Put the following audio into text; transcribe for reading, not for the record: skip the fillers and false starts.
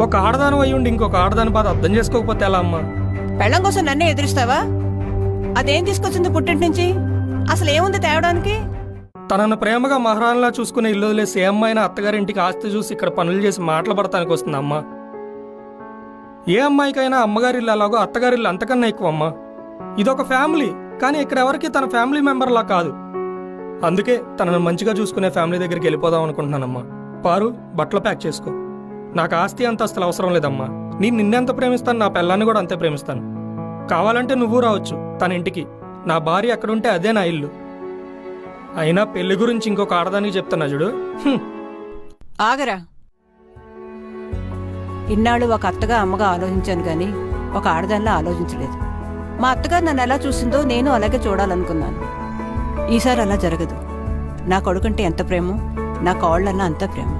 ఒక ఆడదానం అయ్యుండి ఇంకొక ఆడదాని బాధ అర్థం చేసుకోకపోతే ఎలా అమ్మా? పెళ్ళం కోసం నన్నే ఎదురిస్తావా? అదేం తీసుకొచ్చింది పుట్టింటి నుంచి? అసలు ఏముంది తేవడానికి? తనను ప్రేమగా మహారాణిలా చూసుకునే ఇల్లు వదిలేసి ఏ అమ్మాయినా అత్తగారింటికి ఆస్తి చూసి ఇక్కడ పనులు చేసి మాటలు పడటానికి వస్తుంది అమ్మా. ఏ అమ్మాయికైనా అమ్మగారిల్లు అలాగో అత్తగారిల్లు అంతకన్నా ఎక్కువ అమ్మా. ఇదొక ఫ్యామిలీ, కానీ ఇక్కడ ఎవరికి తన ఫ్యామిలీ మెంబర్లా కాదు. అందుకే తనను మంచిగా చూసుకునే ఫ్యామిలీ దగ్గరికి వెళ్ళిపోదాం అనుకుంటున్నానమ్మా. పారు, బట్టలు ప్యాక్ చేసుకో. నాకు ఆస్తి అంతస్తులు అవసరం లేదమ్మా. నేను నిన్నెంత ప్రేమిస్తాను, నా పిల్లాన్ని కూడా అంతే ప్రేమిస్తాను. కావాలంటే నువ్వు రావచ్చు తన ఇంటికి. నా భార్య అక్కడుంటే అదే నా ఇల్లు. అయినా పెళ్లి గురించి ఇంకొక ఆడదానికి చెప్తున్నా చూడు. ఆగరా. ఇన్నాళ్ళు ఒక అత్తగా అమ్మగా ఆలోచించాను గాని ఒక ఆడదానిలా ఆలోచించలేదు. మా అత్తగారు నన్ను ఎలా చూసిందో నేను అలాగే చూడాలనుకున్నాను. ఈసారి అలా జరగదు. నా కొడుకంటే ఎంత ప్రేమో, నా కోళ్ళన్నా అంత ప్రేమ.